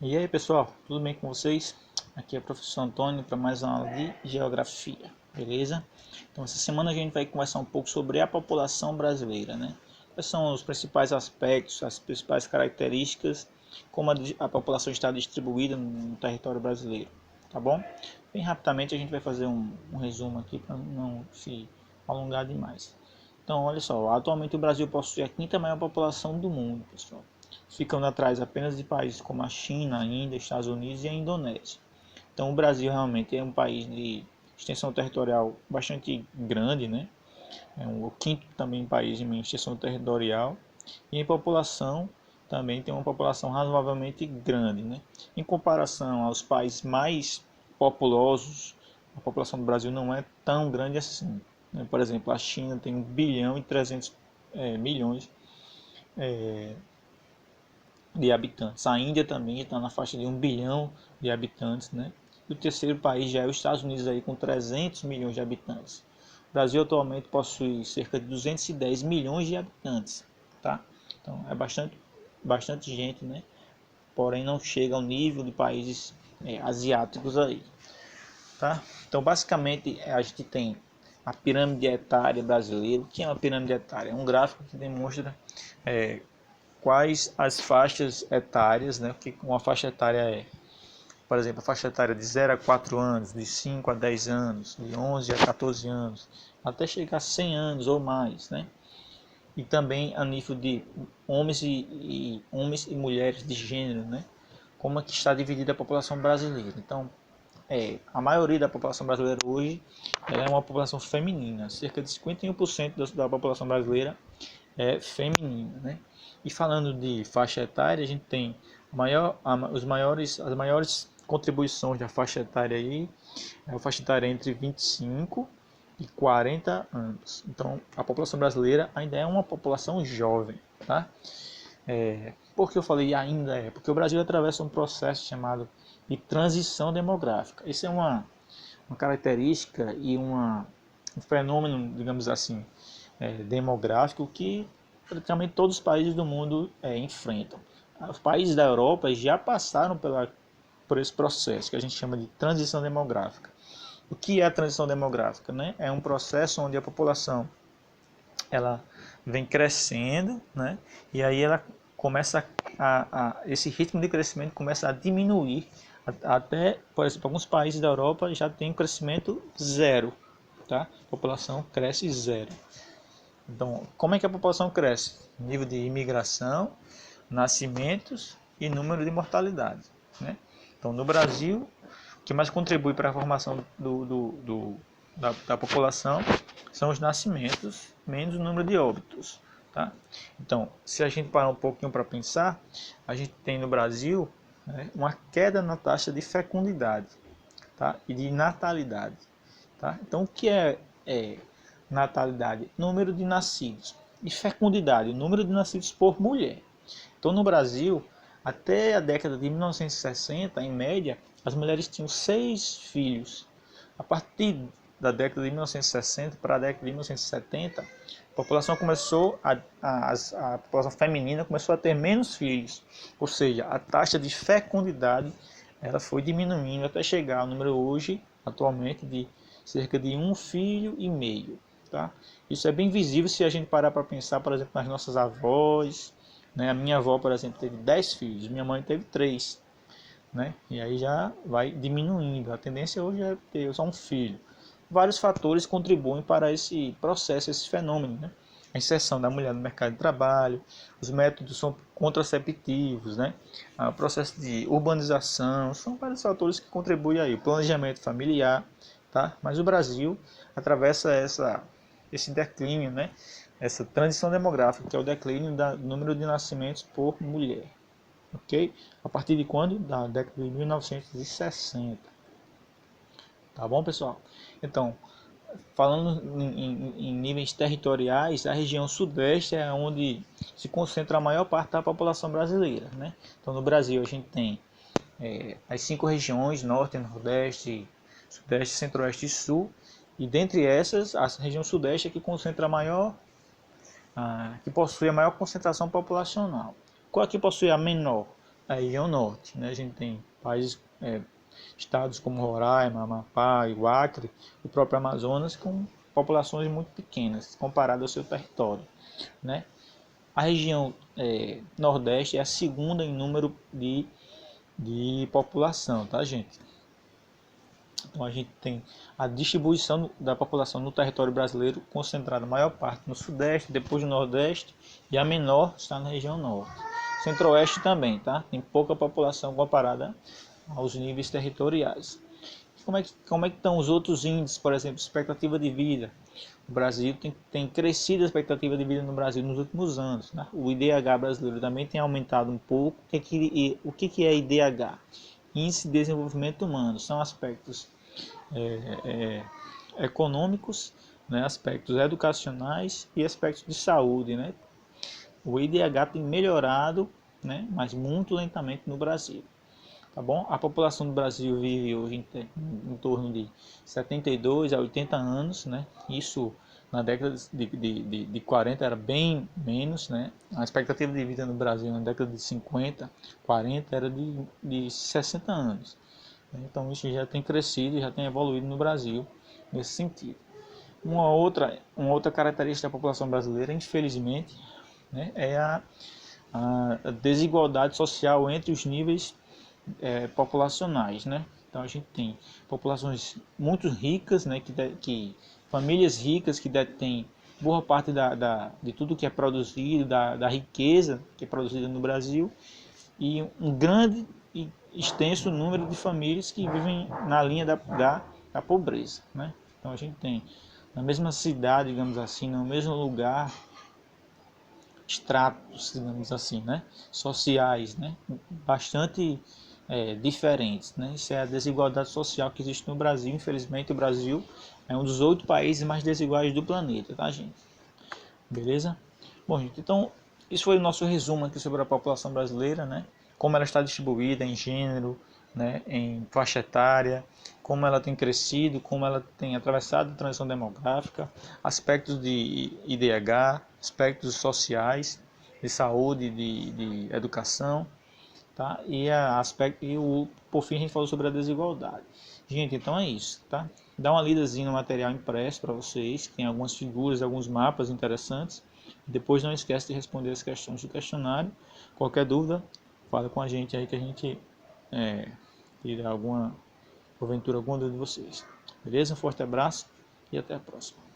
E aí pessoal, tudo bem com vocês? Aqui é o professor Antônio para mais uma aula de Geografia, beleza? Então essa semana a gente vai conversar um pouco sobre a população brasileira, né? Quais são os principais aspectos, as principais características, como a população está distribuída no território brasileiro, tá bom? Bem rapidamente a gente vai fazer um resumo aqui para não se alongar demais. Então olha só, atualmente o Brasil possui a quinta maior população do mundo, pessoal, ficando atrás apenas de países como a China, a Índia, Estados Unidos e a Indonésia. Então o Brasil realmente é um país de extensão territorial bastante grande, né? É o quinto também país em extensão territorial e em população também tem uma população razoavelmente grande, né? Em comparação aos países mais populosos, a população do Brasil não é tão grande assim, né? Por exemplo, a China tem 1 bilhão e 300 milhões de habitantes. A Índia também está na faixa de 1 bilhão de habitantes, né? E o terceiro país já é os Estados Unidos aí com 300 milhões de habitantes. O Brasil atualmente possui cerca de 210 milhões de habitantes, tá? Então é bastante gente, né? Porém não chega ao nível de países asiáticos aí, tá? Então basicamente a gente tem a pirâmide etária brasileira. O que é uma pirâmide etária? É um gráfico que demonstra quais as faixas etárias, né, o que uma faixa etária é. Por exemplo, a faixa etária de 0 a 4 anos, de 5 a 10 anos, de 11 a 14 anos, até chegar a 100 anos ou mais, né? E também a nível de homens e mulheres de gênero, né? Como é que está dividida a população brasileira. Então, a maioria da população brasileira hoje ela é uma população feminina, cerca de 51% da população brasileira é feminina, né? E falando de faixa etária, a gente tem as maiores contribuições da faixa etária aí, é a faixa etária entre 25 e 40 anos. Então, a população brasileira ainda é uma população jovem, tá? Por que eu falei ainda é? Porque o Brasil atravessa um processo chamado de transição demográfica. Isso é uma característica e um fenômeno, digamos assim, demográfico que praticamente todos os países do mundo enfrentam. Os países da Europa já passaram por esse processo que a gente chama de transição demográfica. O que é a transição demográfica? Né? É um processo onde a população ela vem crescendo, né? E aí ela começa esse ritmo de crescimento começa a diminuir até, por exemplo, alguns países da Europa já tem um crescimento zero, tá? A população cresce zero. Então, como é que a população cresce? Nível de imigração, nascimentos e número de mortalidade, né? Então, no Brasil, o que mais contribui para a formação da população são os nascimentos, menos o número de óbitos, tá? Então, se a gente parar um pouquinho para pensar, a gente tem no Brasil, né, uma queda na taxa de fecundidade, tá? E de natalidade, tá? Então, o que é natalidade? Número de nascidos. E fecundidade, o número de nascidos por mulher. Então, no Brasil, até a década de 1960, em média, as mulheres tinham 6 filhos. A partir da década de 1960 para a década de 1970, a população a população feminina começou a ter menos filhos, ou seja, a taxa de fecundidade ela foi diminuindo até chegar ao número hoje, atualmente, de cerca de 1,5 filho. Tá? Isso é bem visível se a gente parar para pensar, por exemplo, nas nossas avós, né? A minha avó, por exemplo, teve 10 filhos, minha mãe teve 3, né? E aí já vai diminuindo. A tendência hoje é ter só um filho. Vários fatores contribuem para esse processo, esse fenômeno, né? A inserção da mulher no mercado de trabalho, os métodos são contraceptivos, né? O processo de urbanização, são vários fatores que contribuem aí. O planejamento familiar, tá? Mas o Brasil atravessa esse declínio, né? Essa transição demográfica, que é o declínio do número de nascimentos por mulher. Ok? A partir de quando? Da década de 1960. Tá bom, pessoal? Então, falando em níveis territoriais, a região sudeste é onde se concentra a maior parte da população brasileira, né? Então, no Brasil, a gente tem as 5 regiões, norte, nordeste, sudeste, centro-oeste e sul. E dentre essas, a região sudeste é que concentra que possui a maior concentração populacional. Qual é que possui a menor? a região norte, né? A gente tem países, estados como Roraima, Amapá e o Acre, o próprio Amazonas, com populações muito pequenas comparado ao seu território, né? A região nordeste é a segunda em número de população, tá, gente? Então a gente tem a distribuição da população no território brasileiro concentrada a maior parte no sudeste, depois no nordeste, e a menor está na região norte. Centro-oeste também, tá? Tem pouca população comparada aos níveis territoriais. Como é que estão os outros índices, por exemplo, expectativa de vida? O Brasil tem crescido a expectativa de vida no Brasil nos últimos anos, né? O IDH brasileiro também tem aumentado um pouco. O que é IDH? Índice de Desenvolvimento Humano. São aspectos econômicos, né? Aspectos educacionais e aspectos de saúde, né? O IDH tem melhorado, né? Mas muito lentamente no Brasil. Tá bom? A população do Brasil vive hoje em torno de 72 a 80 anos, né? Isso na década de 40 era bem menos, né? A expectativa de vida no Brasil na década de 50, 40 era de 60 anos. Então isso já tem crescido, já tem evoluído no Brasil nesse sentido. Uma outra característica da população brasileira, infelizmente, né, é a desigualdade social entre os níveis populacionais, né? Então a gente tem populações muito ricas, né? Que famílias ricas que detêm boa parte de tudo que é produzido, da riqueza que é produzida no Brasil, e um grande e extenso número de famílias que vivem na linha da pobreza, né? Então a gente tem na mesma cidade, digamos assim, no mesmo lugar, estratos, digamos assim, né? Sociais, né? Bastante diferentes, né? Isso é a desigualdade social que existe no Brasil. Infelizmente, o Brasil é um dos 8 países mais desiguais do planeta, tá, gente? Beleza? Bom, gente, então isso foi o nosso resumo aqui sobre a população brasileira, né? Como ela está distribuída em gênero, né? Em faixa etária, como ela tem crescido, como ela tem atravessado a transição demográfica, aspectos de IDH, aspectos sociais, de saúde, de educação, tá? Por fim a gente falou sobre a desigualdade. Gente, então é isso, tá? Dá uma lidazinha no material impresso para vocês, tem algumas figuras, alguns mapas interessantes. Depois não esquece de responder as questões do questionário. Qualquer dúvida, fala com a gente aí que a gente tira porventura alguma dúvida de vocês. Beleza? Um forte abraço e até a próxima.